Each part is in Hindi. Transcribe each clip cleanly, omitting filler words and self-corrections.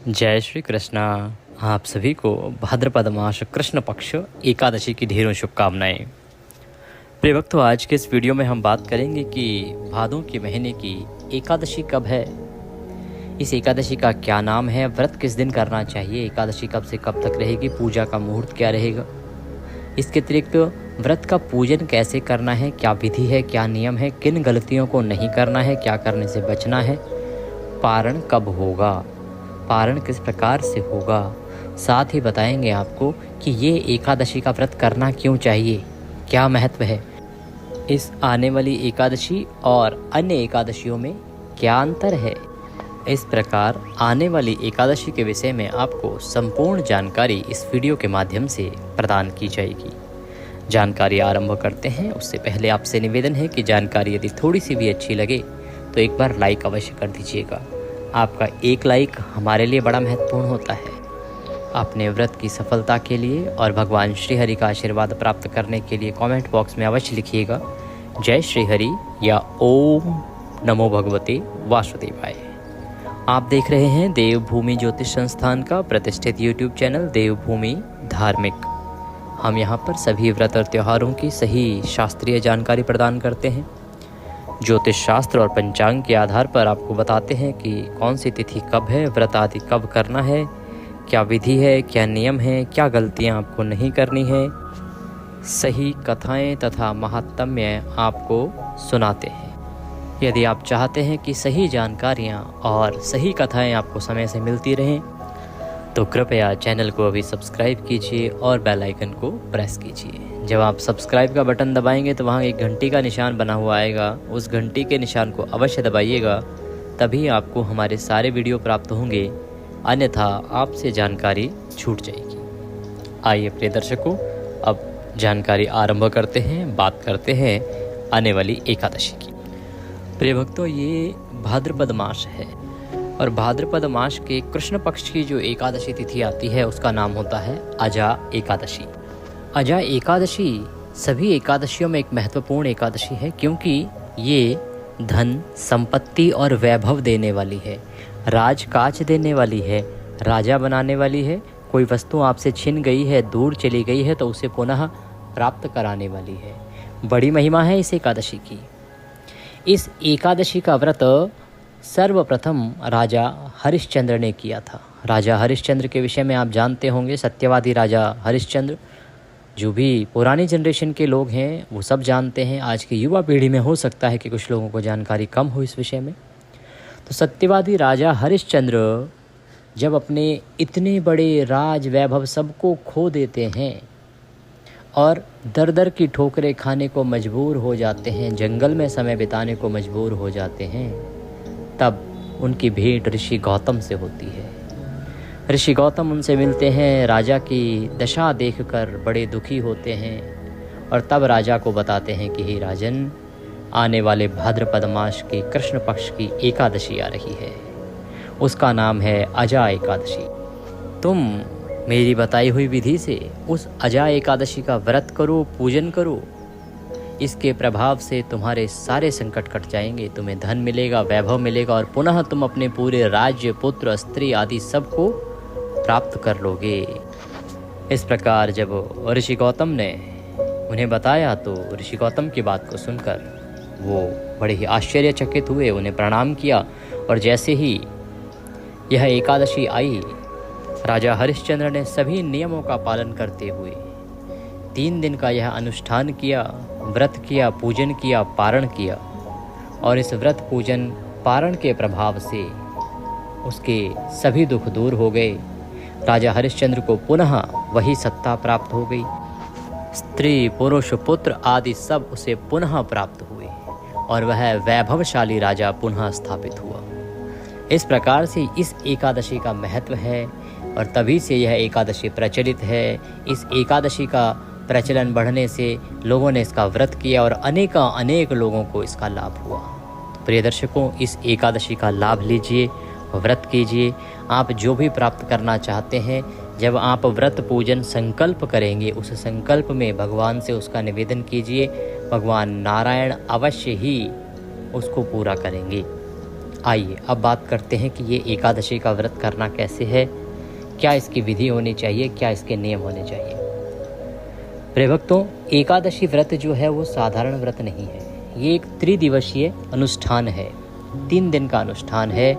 जय श्री कृष्णा। आप सभी को भाद्रपद मास कृष्ण पक्ष एकादशी की ढेरों शुभकामनाएं। प्रिय भक्तों, आज के इस वीडियो में हम बात करेंगे कि भादों के महीने की एकादशी कब है, इस एकादशी का क्या नाम है, व्रत किस दिन करना चाहिए, एकादशी कब से कब तक रहेगी, पूजा का मुहूर्त क्या रहेगा, इसके अतिरिक्त व्रत का पूजन कैसे करना है, क्या विधि है, क्या नियम है, किन गलतियों को नहीं करना है, क्या करने से बचना है, पारण कब होगा, पारण किस प्रकार से होगा, साथ ही बताएंगे आपको कि ये एकादशी का व्रत करना क्यों चाहिए, क्या महत्व है, इस आने वाली एकादशी और अन्य एकादशियों में क्या अंतर है। इस प्रकार आने वाली एकादशी के विषय में आपको संपूर्ण जानकारी इस वीडियो के माध्यम से प्रदान की जाएगी। जानकारी आरंभ करते हैं, उससे पहले आपसे निवेदन है कि जानकारी यदि थोड़ी सी भी अच्छी लगे तो एक बार लाइक अवश्य कर दीजिएगा। आपका एक लाइक हमारे लिए बड़ा महत्वपूर्ण होता है। अपने व्रत की सफलता के लिए और भगवान श्री हरि का आशीर्वाद प्राप्त करने के लिए कमेंट बॉक्स में अवश्य लिखिएगा जय श्री हरि या ओम नमो भगवते वासुदेवाय। आप देख रहे हैं देवभूमि ज्योतिष संस्थान का प्रतिष्ठित यूट्यूब चैनल देवभूमि धार्मिक। हम यहाँ पर सभी व्रत और त्योहारों की सही शास्त्रीय जानकारी प्रदान करते हैं। ज्योतिष शास्त्र और पंचांग के आधार पर आपको बताते हैं कि कौन सी तिथि कब है, व्रत आदि कब करना है, क्या विधि है, क्या नियम है, क्या गलतियां आपको नहीं करनी है। सही कथाएं तथा महात्म्य आपको सुनाते हैं। यदि आप चाहते हैं कि सही जानकारियां और सही कथाएं आपको समय से मिलती रहें तो कृपया चैनल को अभी सब्सक्राइब कीजिए और बेल आइकन को प्रेस कीजिए। जब आप सब्सक्राइब का बटन दबाएंगे तो वहाँ एक घंटी का निशान बना हुआ आएगा, उस घंटी के निशान को अवश्य दबाइएगा, तभी आपको हमारे सारे वीडियो प्राप्त होंगे, अन्यथा आपसे जानकारी छूट जाएगी। आइए प्रिय दर्शकों, अब जानकारी आरंभ करते हैं, बात करते हैं आने वाली एकादशी की। प्रिय भक्तों, ये भाद्रपद मास है और भाद्रपद मास के कृष्ण पक्ष की जो एकादशी तिथि आती है उसका नाम होता है अजा एकादशी। अजा एकादशी सभी एकादशियों में एक महत्वपूर्ण एकादशी है, क्योंकि ये धन, संपत्ति और वैभव देने वाली है, राजकाज देने वाली है, राजा बनाने वाली है। कोई वस्तु आपसे छिन गई है, दूर चली गई है तो उसे पुनः प्राप्त कराने वाली है। बड़ी महिमा है इस एकादशी की। इस एकादशी का व्रत सर्वप्रथम राजा हरिश्चंद्र ने किया था। राजा हरिश्चंद्र के विषय में आप जानते होंगे, सत्यवादी राजा हरिश्चंद्र। जो भी पुरानी जनरेशन के लोग हैं वो सब जानते हैं। आज की युवा पीढ़ी में हो सकता है कि कुछ लोगों को जानकारी कम हो इस विषय में। तो सत्यवादी राजा हरिश्चंद्र जब अपने इतने बड़े राज वैभव सबको खो देते हैं और दर दर की ठोकरें खाने को मजबूर हो जाते हैं, जंगल में समय बिताने को मजबूर हो जाते हैं, तब उनकी भेंट ऋषि गौतम से होती है। ऋषि गौतम उनसे मिलते हैं, राजा की दशा देखकर बड़े दुखी होते हैं और तब राजा को बताते हैं कि हे राजन, आने वाले भाद्रपद मास के कृष्ण पक्ष की एकादशी आ रही है, उसका नाम है अजा एकादशी। तुम मेरी बताई हुई विधि से उस अजा एकादशी का व्रत करो, पूजन करो। इसके प्रभाव से तुम्हारे सारे संकट कट जाएंगे, तुम्हें धन मिलेगा, वैभव मिलेगा और पुनः तुम अपने पूरे राज्य, पुत्र, स्त्री आदि सबको प्राप्त कर लोगे। इस प्रकार जब ऋषि गौतम ने उन्हें बताया तो ऋषि गौतम की बात को सुनकर वो बड़े ही आश्चर्यचकित हुए, उन्हें प्रणाम किया और जैसे ही यह एकादशी आई, राजा हरिश्चंद्र ने सभी नियमों का पालन करते हुए 3 दिन का यह अनुष्ठान किया, व्रत किया, पूजन किया, पारण किया। और इस व्रत, पूजन, पारण के प्रभाव से उसके सभी दुख दूर हो गए। राजा हरिश्चंद्र को पुनः वही सत्ता प्राप्त हो गई, स्त्री, पुरुष, पुत्र आदि सब उसे पुनः प्राप्त हुए और वह वैभवशाली राजा पुनः स्थापित हुआ। इस प्रकार से इस एकादशी का महत्व है और तभी से यह एकादशी प्रचलित है। इस एकादशी का प्रचलन बढ़ने से लोगों ने इसका व्रत किया और अनेक लोगों को इसका लाभ हुआ। प्रिय दर्शकों, इस एकादशी का लाभ लीजिए, व्रत कीजिए। आप जो भी प्राप्त करना चाहते हैं, जब आप व्रत पूजन संकल्प करेंगे, उस संकल्प में भगवान से उसका निवेदन कीजिए, भगवान नारायण अवश्य ही उसको पूरा करेंगे। आइए अब बात करते हैं कि ये एकादशी का व्रत करना कैसे है, क्या इसकी विधि होनी चाहिए, क्या इसके नियम होने चाहिए। प्रिय भक्तों, एकादशी व्रत जो है वो साधारण व्रत नहीं है। ये एक त्रिदिवसीय अनुष्ठान है, 3 दिन का अनुष्ठान है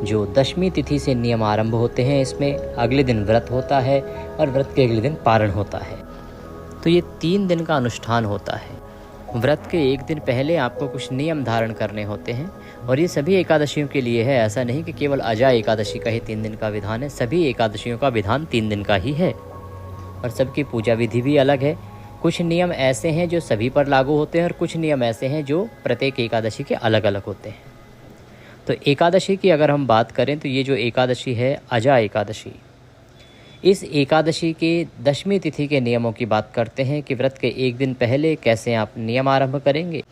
जो दशमी तिथि से नियम आरंभ होते हैं। इसमें अगले दिन व्रत होता है और व्रत के अगले दिन पारण होता है। तो ये 3 दिन का अनुष्ठान होता है। व्रत के एक दिन पहले आपको कुछ नियम धारण करने होते हैं और ये सभी एकादशियों के लिए है। ऐसा नहीं कि केवल अजा एकादशी का ही 3 दिन का विधान है, सभी एकादशियों का विधान 3 दिन का ही है और सबकी पूजा विधि भी अलग है। कुछ नियम ऐसे हैं जो सभी पर लागू होते हैं और कुछ नियम ऐसे हैं जो प्रत्येक एकादशी के अलग अलग होते हैं। तो एकादशी की अगर हम बात करें तो ये जो एकादशी है अजा एकादशी, इस एकादशी के दशमी तिथि के नियमों की बात करते हैं कि व्रत के एक दिन पहले कैसे आप नियम आरंभ करेंगे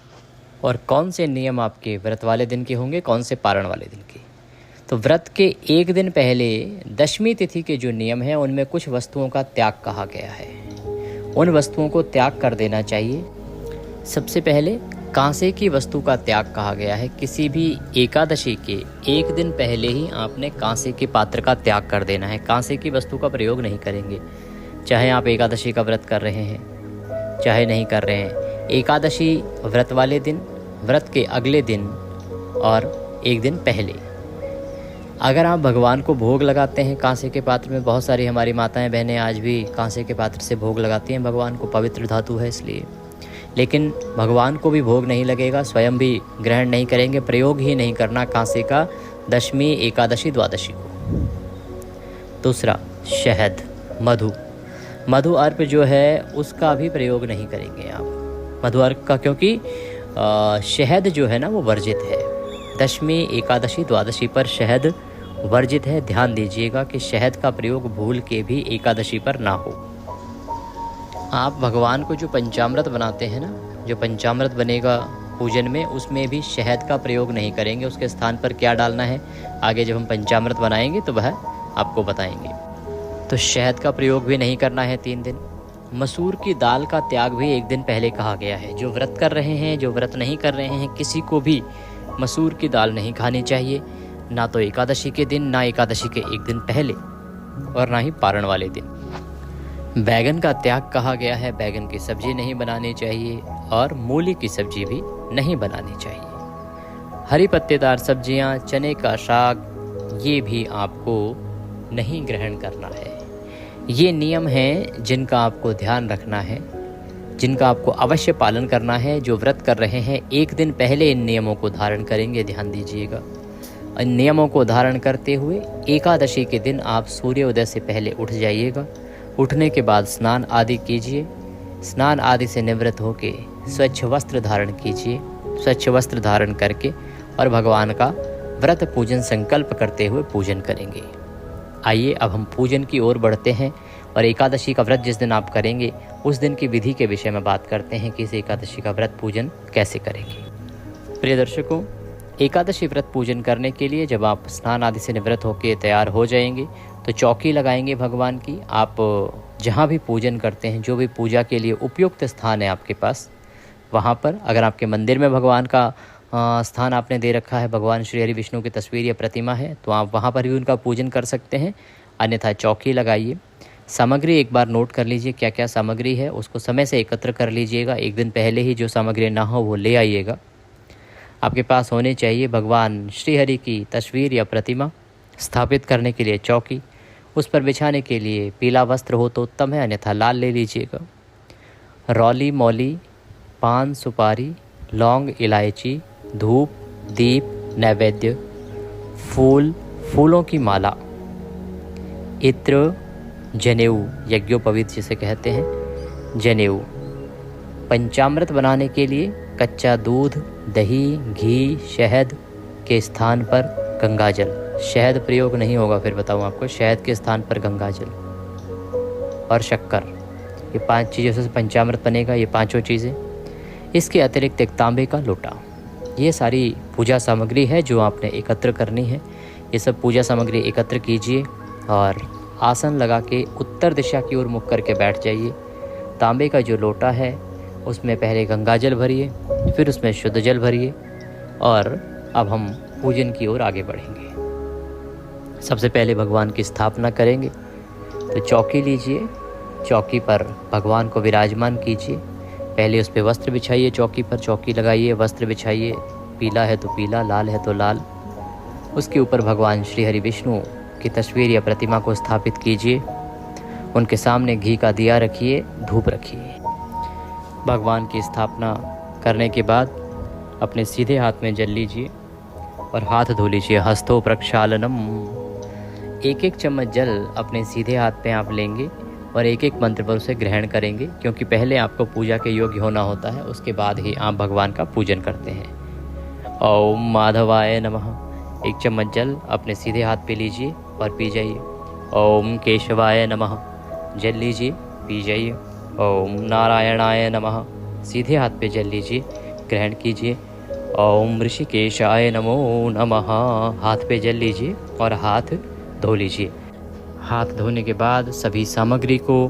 और कौन से नियम आपके व्रत वाले दिन के होंगे, कौन से पारण वाले दिन के। तो व्रत के एक दिन पहले दशमी तिथि के जो नियम हैं उनमें कुछ वस्तुओं का त्याग कहा गया है। उन वस्तुओं को त्याग कर देना चाहिए। सबसे पहले कांसे की वस्तु का त्याग कहा गया है। किसी भी एकादशी के एक दिन पहले ही आपने कांसे के पात्र का त्याग कर देना है। कांसे की वस्तु का प्रयोग नहीं करेंगे, चाहे आप एकादशी का व्रत कर रहे हैं चाहे नहीं कर रहे हैं। एकादशी व्रत वाले दिन, व्रत के अगले दिन और एक दिन पहले अगर आप भगवान को भोग लगाते हैं कांसे के पात्र में, बहुत सारी हमारी माताएं बहनें आज भी कांसे के पात्र से भोग लगाती हैं भगवान को, पवित्र धातु है इसलिए। लेकिन भगवान को भी भोग नहीं लगेगा, स्वयं भी ग्रहण नहीं करेंगे, प्रयोग ही नहीं करना कांसे का दशमी, एकादशी, द्वादशी को। दूसरा शहद, मधु अर्क जो है उसका भी प्रयोग नहीं करेंगे आप मधु अर्क का, क्योंकि शहद जो है ना वो वर्जित है। दशमी, एकादशी, द्वादशी पर शहद वर्जित है। ध्यान दीजिएगा कि शहद का प्रयोग भूल के भी एकादशी पर ना हो। आप भगवान को जो पंचामृत बनाते हैं ना, जो पंचामृत बनेगा पूजन में, उसमें भी शहद का प्रयोग नहीं करेंगे। उसके स्थान पर क्या डालना है आगे जब हम पंचामृत बनाएंगे तो वह आपको बताएंगे। तो शहद का प्रयोग भी नहीं करना है 3 दिन। मसूर की दाल का त्याग भी एक दिन पहले कहा गया है। जो व्रत कर रहे हैं, जो व्रत नहीं कर रहे हैं, किसी को भी मसूर की दाल नहीं खानी चाहिए, ना तो एकादशी के दिन, ना एकादशी के एक दिन पहले और ना ही पारण वाले दिन। बैगन का त्याग कहा गया है। बैगन की सब्जी नहीं बनानी चाहिए और मूली की सब्जी भी नहीं बनानी चाहिए। हरी पत्तेदार सब्जियां, चने का साग, ये भी आपको नहीं ग्रहण करना है। ये नियम हैं जिनका आपको ध्यान रखना है, जिनका आपको अवश्य पालन करना है। जो व्रत कर रहे हैं एक दिन पहले इन नियमों को धारण करेंगे, ध्यान दीजिएगा। इन नियमों को धारण करते हुए एकादशी के दिन आप सूर्योदय से पहले उठ जाइएगा। उठने के बाद स्नान आदि कीजिए। स्नान आदि से निवृत्त होके स्वच्छ वस्त्र धारण कीजिए। स्वच्छ वस्त्र धारण करके और भगवान का व्रत पूजन संकल्प करते हुए पूजन करेंगे। आइए अब हम पूजन की ओर बढ़ते हैं और एकादशी का व्रत जिस दिन आप करेंगे उस दिन की विधि के विषय में बात करते हैं कि इस एकादशी का व्रत पूजन कैसे करेंगे। प्रिय दर्शकों, एकादशी व्रत पूजन करने के लिए जब आप स्नान आदि से निवृत्त होकर तैयार हो जाएंगे तो चौकी लगाएंगे भगवान की। आप जहाँ भी पूजन करते हैं, जो भी पूजा के लिए उपयुक्त स्थान है आपके पास, वहाँ पर अगर आपके मंदिर में भगवान का स्थान आपने दे रखा है, भगवान श्री हरि विष्णु की तस्वीर या प्रतिमा है, तो आप वहाँ पर भी उनका पूजन कर सकते हैं। अन्यथा चौकी लगाइए। सामग्री एक बार नोट कर लीजिए, क्या क्या सामग्री है उसको समय से एकत्र कर लीजिएगा। एक दिन पहले ही जो सामग्री ना हो वो ले आइएगा। आपके पास होने चाहिए भगवान श्री हरि की तस्वीर या प्रतिमा, स्थापित करने के लिए चौकी, उस पर बिछाने के लिए पीला वस्त्र हो तो उत्तम है, अन्यथा लाल ले लीजिएगा। रौली, मौली, पान, सुपारी, लौंग, इलायची, धूप, दीप, नैवेद्य, फूलों की माला, इत्र, जनेऊ, यज्ञोपवीत जिसे कहते हैं, जनेऊ। पंचामृत बनाने के लिए कच्चा दूध, दही, घी, शहद के स्थान पर गंगाजल। शहद प्रयोग नहीं होगा, फिर बताऊँ आपको। शहद के स्थान पर गंगाजल और शक्कर, ये 5 चीज़ों से पंचामृत बनेगा, ये 5 चीज़ें। इसके अतिरिक्त एक तांबे का लोटा। ये सारी पूजा सामग्री है जो आपने एकत्र करनी है। ये सब पूजा सामग्री एकत्र कीजिए और आसन लगा के उत्तर दिशा की ओर मुख करके बैठ जाइए। तांबे का जो लोटा है उसमें पहले गंगाजल भरिए, फिर उसमें शुद्ध जल भरिए और अब हम पूजन की ओर आगे बढ़ेंगे। सबसे पहले भगवान की स्थापना करेंगे, तो चौकी लीजिए, चौकी पर भगवान को विराजमान कीजिए। पहले उस पर वस्त्र बिछाइए, चौकी पर चौकी लगाइए, वस्त्र बिछाइए, पीला है तो पीला, लाल है तो लाल। उसके ऊपर भगवान श्री हरि विष्णु की तस्वीर या प्रतिमा को स्थापित कीजिए। उनके सामने घी का दिया रखिए, धूप रखिए। भगवान की स्थापना करने के बाद अपने सीधे हाथ में जल लीजिए और हाथ धो लीजिए। हस्तो प्रक्षालनम। एक एक चम्मच जल अपने सीधे हाथ पे आप लेंगे और एक एक मंत्र पर उसे ग्रहण करेंगे, क्योंकि पहले आपको पूजा के योग्य होना होता है, उसके बाद ही आप भगवान का पूजन करते हैं। ओम माधवाय नमः। एक चम्मच जल अपने सीधे हाथ पे लीजिए और पी जाइए। ओम केशवाय नमः। जल लीजिए, पी जाइए। ओम नारायणाय नमः। सीधे हाथ पे जल लीजिए, ग्रहण कीजिए। ओम ऋषिकेशाय नमो नमः। हाथ पे जल लीजिए और हाथ धो लीजिए। हाथ धोने के बाद सभी सामग्री को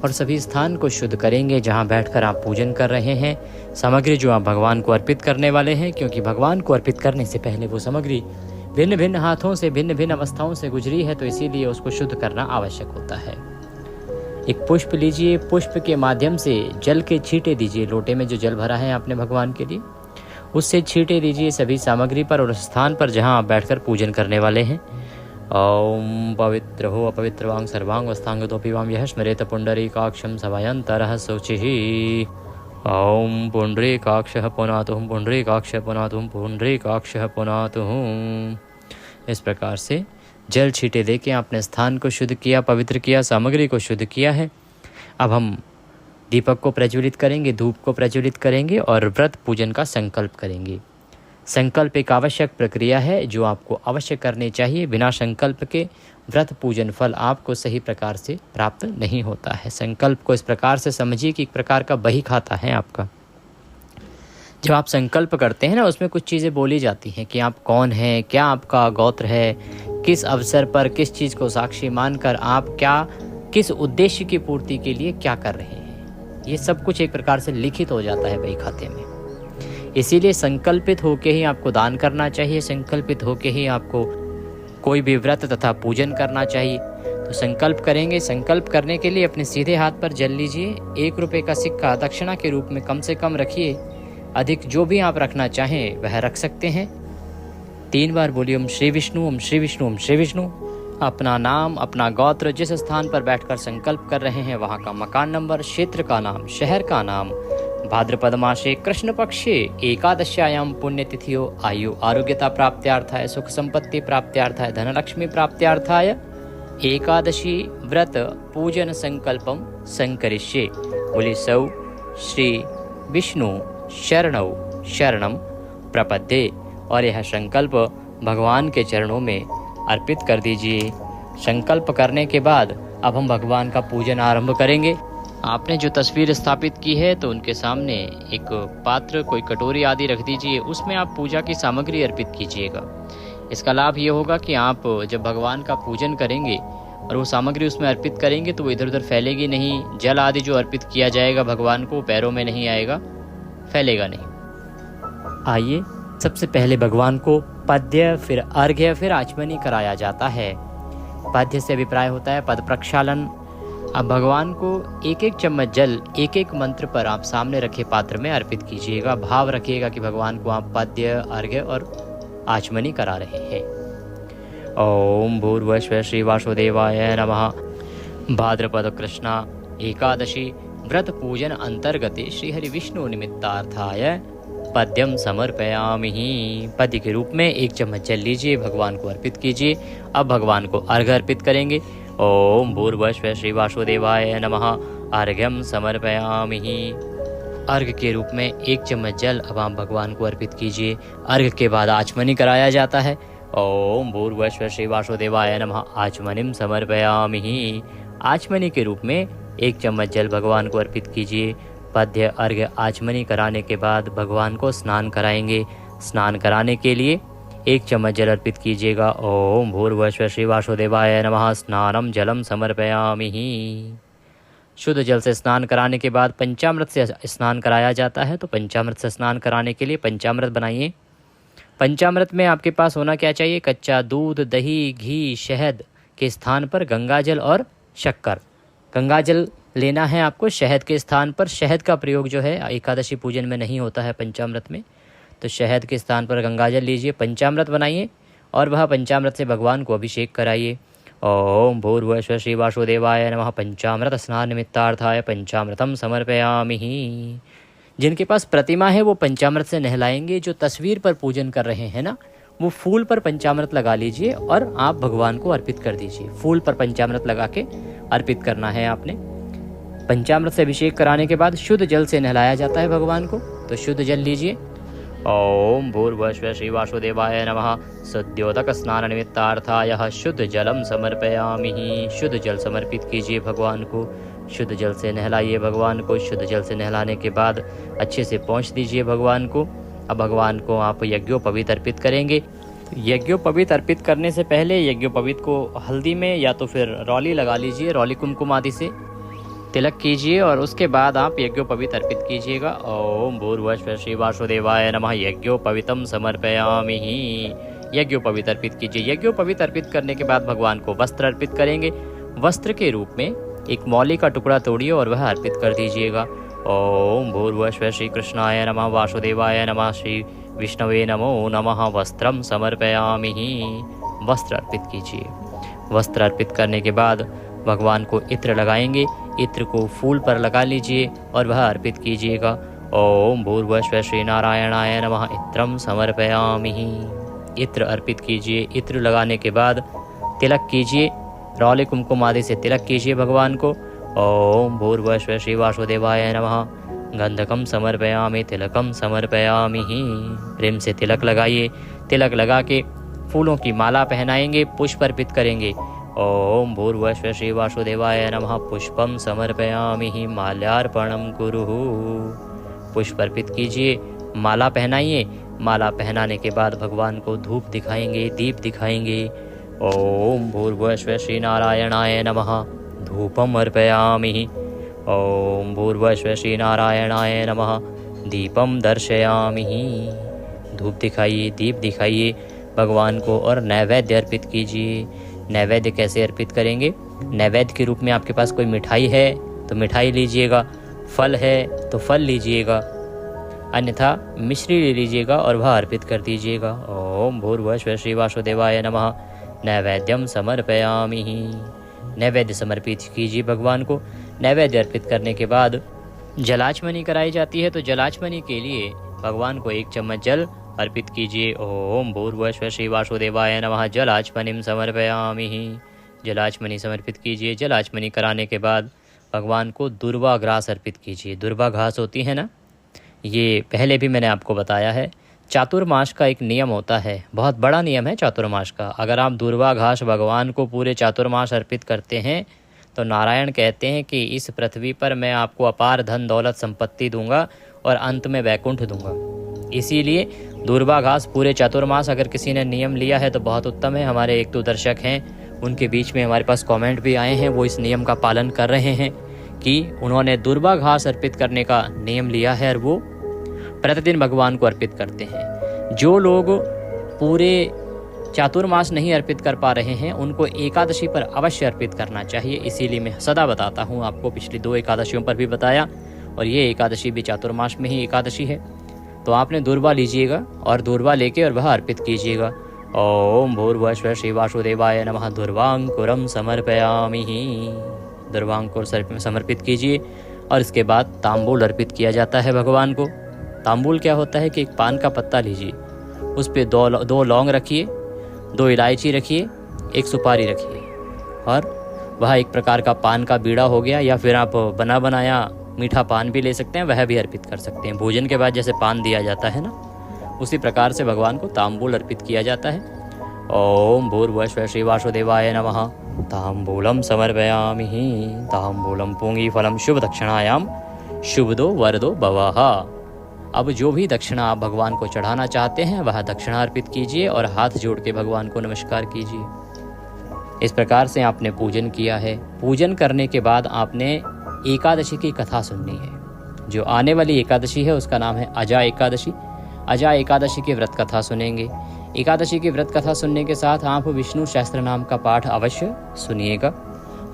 और सभी स्थान को शुद्ध करेंगे जहाँ बैठकर आप पूजन कर रहे हैं। सामग्री जो आप भगवान को अर्पित करने वाले हैं, क्योंकि भगवान को अर्पित करने से पहले वो सामग्री भिन्न भिन्न हाथों से भिन्न भिन्न अवस्थाओं से गुजरी है, तो इसीलिए उसको शुद्ध करना आवश्यक होता है। एक पुष्प लीजिए, पुष्प के माध्यम से जल के छींटे दीजिए। लोटे में जो जल भरा है आपने भगवान के लिए, उससे छींटे दीजिए सभी सामग्री पर और स्थान पर जहाँ आप बैठकर पूजन करने वाले हैं। ओम पवित्र हो अपवित्र वांग सर्वांग वस्तांगतोपि वाम यह स्मरेत पुंडरीकाक्षं सवयंतरः शुचिः। ओम पुंडरीकाक्षः पुनातुः पुंडरीकाक्षः पुनातुः पुंडरीकाक्षः पुनातुः। इस प्रकार से जल छींटे देके आपने स्थान को शुद्ध किया, पवित्र किया, सामग्री को शुद्ध किया है। अब हम दीपक को प्रज्वलित करेंगे, धूप को प्रज्वलित करेंगे और व्रत पूजन का संकल्प करेंगे। संकल्प एक आवश्यक प्रक्रिया है जो आपको अवश्य करनी चाहिए। बिना संकल्प के व्रत पूजन फल आपको सही प्रकार से प्राप्त नहीं होता है। संकल्प को इस प्रकार से समझिए कि एक प्रकार का बही खाता है आपका। जब आप संकल्प करते हैं ना, उसमें कुछ चीज़ें बोली जाती हैं कि आप कौन हैं, क्या आपका गोत्र है, किस अवसर पर किस चीज़ को साक्षी मानकर आप क्या किस उद्देश्य की पूर्ति के लिए क्या कर रहे हैं। ये सब कुछ एक प्रकार से लिखित हो जाता है बही खाते में। इसीलिए संकल्पित होके ही आपको दान करना चाहिए, संकल्पित होके ही आपको कोई भी व्रत तथा पूजन करना चाहिए। तो संकल्प करेंगे। संकल्प करने के लिए अपने सीधे हाथ पर जल लीजिए। 1 रुपये का सिक्का दक्षिणा के रूप में कम से कम रखिए, अधिक जो भी आप रखना चाहें वह रख सकते हैं। 3 बार बोलिए ओम श्री विष्णु, ओम श्री विष्णु, ओम श्री विष्णु। अपना नाम, अपना गोत्र, जिस स्थान पर बैठकर संकल्प कर रहे हैं वहाँ का मकान नंबर, क्षेत्र का नाम, शहर का नाम, भाद्रपद मासे कृष्ण पक्षे एकादश्यायाम पुण्यतिथियो आयु आरोग्यता प्राप्त्यार्थाय, सुख संपत्ति प्राप्त्यार्थाय, धनलक्ष्मी प्राप्त्यार्थाय एकादशी व्रत पूजन संकल्पम संकरिष्ये। बोले सौ श्री विष्णु शरणौ शरणम प्रपद्ये। और यह संकल्प भगवान के चरणों में अर्पित कर दीजिए। संकल्प करने के बाद अब हम भगवान का पूजन आरंभ करेंगे। आपने जो तस्वीर स्थापित की है तो उनके सामने एक पात्र, कोई कटोरी आदि रख दीजिए, उसमें आप पूजा की सामग्री अर्पित कीजिएगा। इसका लाभ ये होगा कि आप जब भगवान का पूजन करेंगे और वो सामग्री उसमें अर्पित करेंगे तो वो इधर उधर फैलेगी नहीं। जल आदि जो अर्पित किया जाएगा भगवान को पैरों में नहीं आएगा, फैलेगा नहीं। आइए सबसे पहले भगवान को पद्य, फिर अर्घ्य, फिर आचमनी कराया जाता है। पद्य से अभिप्राय होता है पद प्रक्षालन। अब भगवान को एक एक चम्मच जल एक एक मंत्र पर आप सामने रखे पात्र में अर्पित कीजिएगा। भाव रखिएगा कि भगवान को आप पद्य, अर्घ्य और आचमनी करा रहे हैं। ओम भूर्भुवस्सुः श्री वासुदेवाय नमः। भाद्रपद कृष्णा एकादशी व्रत पूजन अंतर्गते श्री हरि विष्णु निमित्तार्थाय पद्यम समर्पयामि। पद्य के रूप में 1 चम्मच जल लीजिए, भगवान को अर्पित कीजिए। अब भगवान को अर्घ्य अर्पित करेंगे। ओम भूर्भुवस्सुः श्री वासुदेवाय नमः। अर्घ्यम समर्पयामि। अर्घ्य के रूप में 1 चम्मच जल अब आप भगवान को अर्पित कीजिए। अर्घ्य के बाद आचमनी कराया जाता है। ओम भूर्भुवस्सुः श्री वासुदेवाय नमः। आचमनिम समर्पयामि। आचमनी के रूप में 1 चम्मच जल भगवान को अर्पित कीजिए। पद्य, अर्घ्य, आचमनी कराने के बाद भगवान को स्नान कराएंगे। स्नान कराने के लिए 1 चम्मच जल अर्पित कीजिएगा। ओम भूर्भुवस्सुः श्री वासुदेवाय नमः। स्नानम जलम समर्पयामि। शुद्ध जल से स्नान कराने के बाद पंचामृत से स्नान कराया जाता है। तो पंचामृत से स्नान कराने के लिए पंचामृत बनाइए। पंचामृत में आपके पास होना क्या चाहिए? कच्चा दूध, दही, घी, शहद के स्थान पर गंगाजल और शक्कर। गंगाजल लेना है आपको, शहद के स्थान पर। शहद का प्रयोग जो है एकादशी पूजन में नहीं होता है पंचामृत में, तो शहद के स्थान पर गंगाजल लीजिए, पंचामृत बनाइए और वह पंचामृत से भगवान को अभिषेक कराइए। ओम भूर्भुवस्सुः श्री वासुदेवाय नमः। पंचामृत स्नान निमित्तार्थाय पंचामृतम समर्पयामि। जिनके पास प्रतिमा है वो पंचामृत से नहलाएंगे। जो तस्वीर पर पूजन कर रहे हैं ना, वो फूल पर पंचामृत लगा लीजिए और आप भगवान को अर्पित कर दीजिए। फूल पर पंचामृत लगा के अर्पित करना है आपने। पंचामृत से अभिषेक कराने के बाद शुद्ध जल से नहलाया जाता है भगवान को, तो शुद्ध जल लीजिए। ओम भूर्भुवस्सुः श्री वासुदेवाय नमः। सद्योदक स्नान निमित्तार्थाय शुद्ध जलम समर्पयामि। शुद्ध जल समर्पित कीजिए भगवान को। शुद्ध जल से नहलाइए भगवान को। शुद्ध जल से नहलाने के बाद अच्छे से पोंछ दीजिए भगवान को। अब भगवान को आप यज्ञोपवीत अर्पित करेंगे। यज्ञोपवीत अर्पित करने से पहले यज्ञोपवीत को हल्दी में या तो फिर रौली लगा लीजिए, रौली कुमकुम आदि से तिलक कीजिए और उसके बाद आप यज्ञोपवीत अर्पित कीजिएगा। ओम भूर्भुवस्सुः श्री वासुदेवाय नमः। यज्ञोपवीतम समर्पयामि। यज्ञोपवीत अर्पित कीजिए। यज्ञोपवीत अर्पित करने के बाद भगवान को वस्त्र अर्पित करेंगे। वस्त्र के रूप में एक मौली का टुकड़ा तोड़िए और वह अर्पित कर दीजिएगा। ओम भूर्भुवस्सुः श्री कृष्णाय नमः वासुदेवाय नमः श्री विष्णवे नमो नमः। वस्त्रम समर्पयामि। वस्त्र अर्पित कीजिए। वस्त्र अर्पित करने के बाद भगवान को इत्र लगाएंगे। इत्र को फूल पर लगा लीजिए और वह अर्पित कीजिएगा। ओम भूर्भुवस्सुः श्री नारायणाय नमः। इत्रम समर्पयामि। इत्र अर्पित कीजिए। इत्र लगाने के बाद तिलक कीजिए, रौले कुमकुम आदि से तिलक कीजिए भगवान को। ओम भूर्भुवस्सुः श्री वासुदेवाय नमः। गंधकम समर्पयामि। तिलकम समर्पयामि। प्रेम से तिलक लगाइए। तिलक लगा के फूलों की माला पहनाएंगे, पुष्प अर्पित करेंगे। ओम भूर्भुवस्सुः श्री वासुदेवाय नमः। पुष्पम समर्पयामि। माल्यार्पणम कुरुः। पुष्प अर्पित कीजिए, माला पहनाइए। माला पहनाने के बाद भगवान को धूप दिखाएंगे, दीप दिखाएंगे। ओम भूर्भुवस्सुः श्री नारायणाय नमः। धूपम अर्पयामि। ओम भूर्भुवस्सुः श्री नारायणाय नमः। दीपम दर्शयामि। धूप दिखाइए, दीप दिखाइए भगवान को और नैवेद्य अर्पित कीजिए। नैवेद्य कैसे अर्पित करेंगे? नैवेद्य के रूप में आपके पास कोई मिठाई है तो मिठाई लीजिएगा, फल है तो फल लीजिएगा, अन्यथा मिश्री ले लीजिएगा और वह अर्पित कर दीजिएगा। ओम भूर्भुवस्सुः श्री वासुदेवाय नमः। नैवेद्यम समर्पयामि। नैवेद्य समर्पित कीजिए भगवान को। नैवेद्य अर्पित करने के बाद जलाचमनी कराई जाती है, तो जलाचमनी के लिए भगवान को 1 चम्मच जल अर्पित कीजिए। ओम भूर्भुवस्सुः श्री वासुदेवाय नमः। जलाचमनीम समर्पयामि। जलाचमनी समर्पित कीजिए। जलाचमनी कराने के बाद भगवान को दुर्वा घास अर्पित कीजिए। दुर्वा घास होती है ना, ये पहले भी मैंने आपको बताया है। चातुर्मास का एक नियम होता है, बहुत बड़ा नियम है चातुर्मास का। अगर आप दुर्वा घास भगवान को पूरे चातुर्मास अर्पित करते हैं तो नारायण कहते हैं कि इस पृथ्वी पर मैं आपको अपार धन दौलत संपत्ति दूंगा और अंत में वैकुंठ दूंगा। इसीलिए दुर्वा घास पूरे चातुर्मास अगर किसी ने नियम लिया है तो बहुत उत्तम है। हमारे 1-2 दर्शक हैं, उनके बीच में हमारे पास कमेंट भी आए हैं, वो इस नियम का पालन कर रहे हैं कि उन्होंने दुर्वा घास अर्पित करने का नियम लिया है और वो प्रतिदिन भगवान को अर्पित करते हैं। जो लोग पूरे चातुर्मास नहीं अर्पित कर पा रहे हैं उनको एकादशी पर अवश्य अर्पित करना चाहिए। इसीलिए मैं सदा बताता हूँ आपको, पिछली 2 एकादशियों पर भी बताया और ये एकादशी भी चातुर्मास में ही एकादशी है। तो आपने दुर्वा लीजिएगा और दुर्वा लेके और वह अर्पित कीजिएगा। ओम भूर्भुवस्सुः श्री वासुदेवाय नमः। दुर्वांकुरम समर्पयामि। दुर्वांकुर समर्पित कीजिए और इसके बाद तांबूल अर्पित किया जाता है भगवान को। तांबूल क्या होता है कि एक पान का पत्ता लीजिए, उस पर 2 लौंग रखिए, 2 इलायची रखिए, 1 सुपारी रखिए और वह एक प्रकार का पान का बीड़ा हो गया, या फिर आप बना बनाया मीठा पान भी ले सकते हैं, वह भी अर्पित कर सकते हैं। भोजन के बाद जैसे पान दिया जाता है ना, उसी प्रकार से भगवान को तांबूल अर्पित किया जाता है। ओम भूर्भुवस्सुः श्री वासुदेवाय नमः। तांबूलम समर्पयामि। तांबूलम पूंगी फलम शुभ दक्षिणायाम शुभदो वरदो भवः। अब जो भी दक्षिणा आप भगवान को चढ़ाना चाहते हैं वह दक्षिणा अर्पित कीजिए और हाथ जोड़ के भगवान को नमस्कार कीजिए। इस प्रकार से आपने पूजन किया है। पूजन करने के बाद आपने एकादशी की कथा सुननी है। जो आने वाली एकादशी है उसका नाम है अजा एकादशी। अजा एकादशी की व्रत कथा सुनेंगे। एकादशी की व्रत कथा सुनने के साथ आप विष्णु सहस्त्र नाम का पाठ अवश्य सुनिएगा।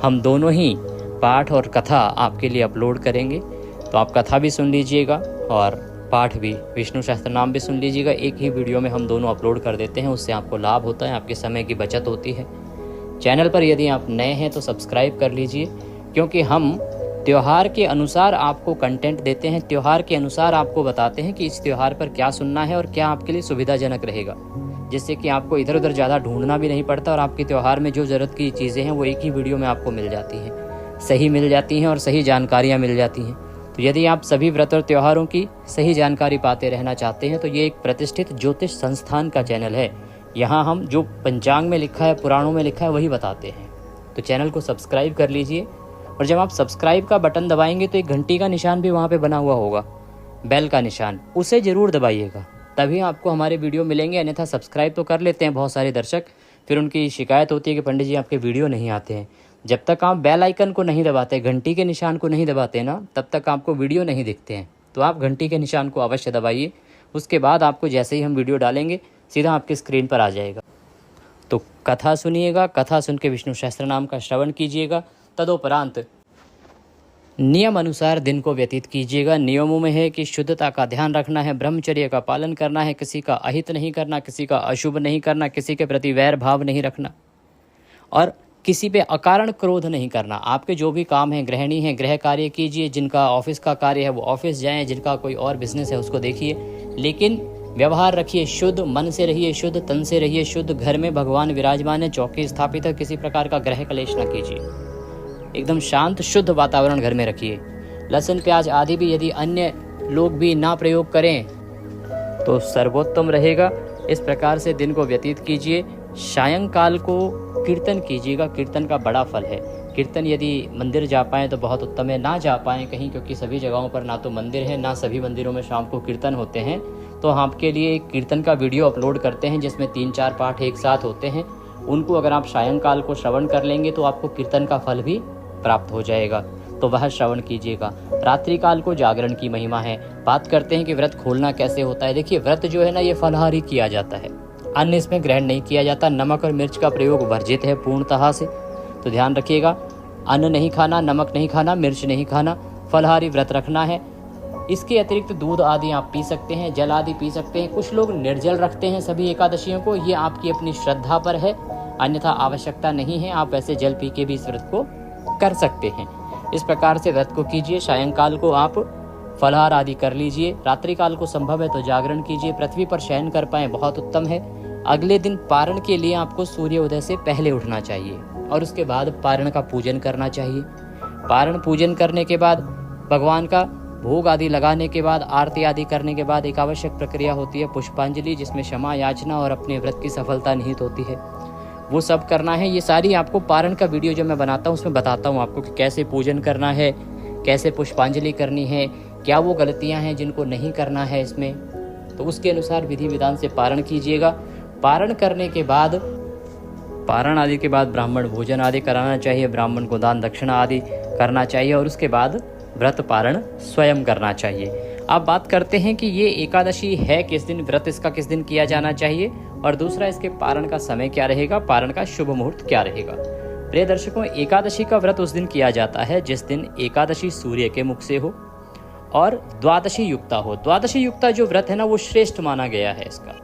हम दोनों ही पाठ और कथा आपके लिए अपलोड करेंगे, तो आप कथा भी सुन लीजिएगा और पाठ भी, विष्णु सहस्त्र नाम भी सुन लीजिएगा। एक ही वीडियो में हम दोनों अपलोड कर देते हैं, उससे आपको लाभ होता है, आपके समय की बचत होती है। चैनल पर यदि आप नए हैं तो सब्सक्राइब कर लीजिए, क्योंकि हम त्यौहार के अनुसार आपको कंटेंट देते हैं, त्यौहार के अनुसार आपको बताते हैं कि इस त्यौहार पर क्या सुनना है और क्या आपके लिए सुविधाजनक रहेगा, जिससे कि आपको इधर उधर ज़्यादा ढूंढना भी नहीं पड़ता और आपके त्यौहार में जो ज़रूरत की चीज़ें हैं वो एक ही वीडियो में आपको मिल जाती हैं, सही मिल जाती हैं और सही जानकारियाँ मिल जाती हैं। तो यदि आप सभी व्रत और त्योहारों की सही जानकारी पाते रहना चाहते हैं तो ये एक प्रतिष्ठित ज्योतिष संस्थान का चैनल है। यहाँ हम जो पंचांग में लिखा है, पुराणों में लिखा है, वही बताते हैं। तो चैनल को सब्सक्राइब कर लीजिए, और जब आप सब्सक्राइब का बटन दबाएंगे तो एक घंटी का निशान भी वहाँ पे बना हुआ होगा, बेल का निशान, उसे ज़रूर दबाइएगा, तभी आपको हमारे वीडियो मिलेंगे। अन्यथा सब्सक्राइब तो कर लेते हैं बहुत सारे दर्शक, फिर उनकी शिकायत होती है कि पंडित जी आपके वीडियो नहीं आते हैं। जब तक आप बेल आइकन को नहीं दबाते, घंटी के निशान को नहीं दबाते ना, तब तक आपको वीडियो नहीं दिखते हैं। तो आप घंटी के निशान को अवश्य दबाइए, उसके बाद आपको जैसे ही हम वीडियो डालेंगे सीधा आपके स्क्रीन पर आ जाएगा। तो कथा सुनिएगा, कथा सुन के विष्णु सहस्त्र नाम का श्रवण कीजिएगा। तदोपरांत नियम अनुसार दिन को व्यतीत कीजिएगा। नियमों में है कि शुद्धता का ध्यान रखना है, ब्रह्मचर्य का पालन करना है, किसी का अहित नहीं करना, किसी का अशुभ नहीं करना, किसी के प्रति वैर भाव नहीं रखना और किसी पे अकारण क्रोध नहीं करना। आपके जो भी काम हैं, गृहिणी हैं, गृह कार्य कीजिए, जिनका ऑफिस का कार्य है वो ऑफिस जाएं, जिनका कोई और बिजनेस है उसको देखिए, लेकिन व्यवहार रखिए शुद्ध, मन से रहिए शुद्ध, तन से रहिए शुद्ध। घर में भगवान विराजमान है, चौकी स्थापित है, किसी प्रकार का ग्रह कलेश न कीजिए, एकदम शांत शुद्ध वातावरण घर में रखिए। लहसुन प्याज आदि भी यदि अन्य लोग भी ना प्रयोग करें तो सर्वोत्तम रहेगा। इस प्रकार से दिन को व्यतीत कीजिए। सायंकाल को कीर्तन कीजिएगा, कीर्तन का बड़ा फल है। कीर्तन यदि मंदिर जा पाएँ तो बहुत उत्तम है, ना जा पाएँ कहीं, क्योंकि सभी जगहों पर ना तो मंदिर है, ना सभी मंदिरों में शाम को कीर्तन होते हैं, तो आपके लिए एक कीर्तन का वीडियो अपलोड करते हैं जिसमें 3-4 पाठ एक साथ होते हैं। उनको अगर आप सायंकाल को श्रवण कर लेंगे तो आपको कीर्तन का फल भी प्राप्त हो जाएगा, तो वह श्रवण कीजिएगा। रात्रिकाल को जागरण की महिमा है। बात करते हैं कि व्रत खोलना कैसे होता है। देखिए, व्रत जो है ना, ये फलाहारी किया जाता है, अन्न इसमें ग्रहण नहीं किया जाता। नमक और मिर्च का प्रयोग वर्जित है पूर्णतः से, तो ध्यान रखिएगा। अन्न नहीं खाना, नमक नहीं खाना, मिर्च नहीं खाना, फलाहारी व्रत रखना है। इसके अतिरिक्त दूध आदि आप पी सकते हैं, जल आदि पी सकते हैं। कुछ लोग निर्जल रखते हैं सभी एकादशियों को, ये आपकी अपनी श्रद्धा पर है, अन्यथा आवश्यकता नहीं है। आप वैसे जल पी के भी इस व्रत को कर सकते हैं। इस प्रकार से व्रत को कीजिए। सायंकाल को आप फलाहार आदि कर लीजिए। रात्रिकाल को संभव है तो जागरण कीजिए। पृथ्वी पर शयन कर पाएँ बहुत उत्तम है। अगले दिन पारण के लिए आपको सूर्योदय से पहले उठना चाहिए और उसके बाद पारण का पूजन करना चाहिए। पारण पूजन करने के बाद भगवान का भोग आदि लगाने के बाद, आरती आदि करने के बाद एक आवश्यक प्रक्रिया होती है पुष्पांजलि, जिसमें क्षमा याचना और अपने व्रत की सफलता निहित होती है। वो सब करना है। ये सारी आपको पारण का वीडियो जो मैं बनाता हूँ उसमें बताता हूँ आपको कि कैसे पूजन करना है, कैसे पुष्पांजलि करनी है, क्या वो गलतियाँ हैं जिनको नहीं करना है इसमें, तो उसके अनुसार विधि विधान से पारण कीजिएगा। पारण करने के बाद, पारण आदि के बाद ब्राह्मण भोजन आदि कराना चाहिए, ब्राह्मण को दान दक्षिणा आदि करना चाहिए और उसके बाद व्रत पारण स्वयं करना चाहिए। अब बात करते हैं कि ये एकादशी है किस दिन, व्रत इसका किस दिन किया जाना चाहिए, और दूसरा इसके पारण का समय क्या रहेगा, पारण का शुभ मुहूर्त क्या रहेगा। प्रिय दर्शकों, एकादशी का व्रत उस दिन किया जाता है जिस दिन एकादशी सूर्य के मुख से हो और द्वादशी युक्ता हो। द्वादशी युक्ता जो व्रत है ना, वो श्रेष्ठ माना गया है इसका।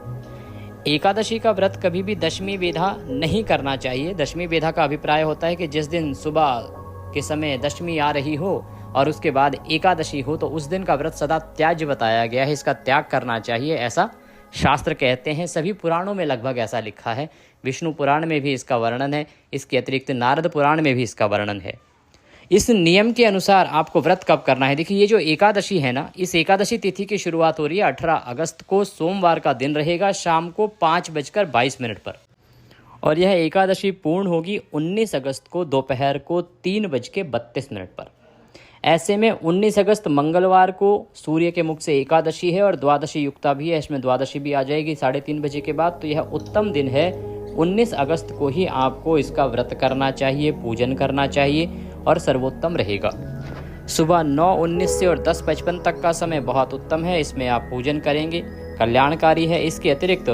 एकादशी का व्रत कभी भी दशमी बेधा नहीं करना चाहिए। दशमी बेधा का अभिप्राय होता है कि जिस दिन सुबह के समय दशमी आ रही हो और उसके बाद एकादशी हो, तो उस दिन का व्रत सदा त्याज्य बताया गया है, इसका त्याग करना चाहिए, ऐसा शास्त्र कहते हैं। सभी पुराणों में लगभग ऐसा लिखा है। विष्णु पुराण में भी इसका वर्णन है, इसके अतिरिक्त नारद पुराण में भी इसका वर्णन है। इस नियम के अनुसार आपको व्रत कब करना है। देखिए, ये जो एकादशी है ना, इस एकादशी तिथि की शुरुआत हो रही है 18 अगस्त को, सोमवार का दिन रहेगा, शाम को 5:22 पर, और यह एकादशी पूर्ण होगी 19 अगस्त को दोपहर को 3:32 पर। ऐसे में 19 अगस्त मंगलवार को सूर्य के मुख से एकादशी है और द्वादशी युक्ता भी है, इसमें द्वादशी भी आ जाएगी 3:30 बजे के बाद, तो यह उत्तम दिन है। 19 अगस्त को ही आपको इसका व्रत करना चाहिए, पूजन करना चाहिए और सर्वोत्तम रहेगा। सुबह 9:19 से और 10:55 तक का समय बहुत उत्तम है, इसमें आप पूजन करेंगे। कल्याणकारी है। इसके अतिरिक्त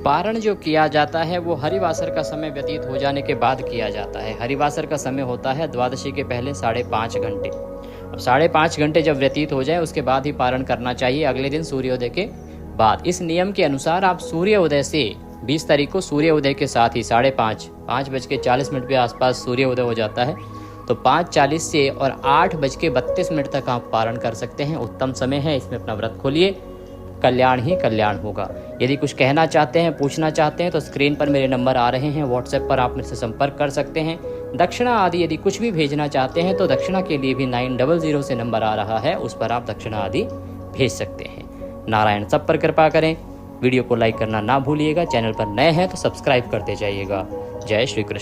पारण जो किया जाता है वो हरिवासर का समय व्यतीत हो जाने के बाद किया जाता है। हरिवासर का समय होता है द्वादशी के पहले 5.5 घंटे। अब 5.5 घंटे जब व्यतीत हो जाए उसके बाद ही पारण करना चाहिए, अगले दिन सूर्योदय के बाद। इस नियम के अनुसार आप सूर्योदय से 20 तारीख को सूर्योदय के साथ ही 5:40 के आसपास सूर्योदय हो जाता है, तो 5:40 से और 8:32 तक आप पारण कर सकते हैं। उत्तम समय है, इसमें अपना व्रत खोलिए, कल्याण ही कल्याण होगा। यदि कुछ कहना चाहते हैं, पूछना चाहते हैं तो स्क्रीन पर मेरे नंबर आ रहे हैं, व्हाट्सएप पर आप मुझसे संपर्क कर सकते हैं। दक्षिणा आदि यदि कुछ भी भेजना चाहते हैं तो दक्षिणा के लिए भी 900 से नंबर आ रहा है, उस पर आप दक्षिणा आदि भेज सकते हैं। नारायण सब पर कृपा करें। वीडियो को लाइक करना ना भूलिएगा। चैनल पर नए हैं तो सब्सक्राइब करते जाइएगा। जय श्री कृष्ण।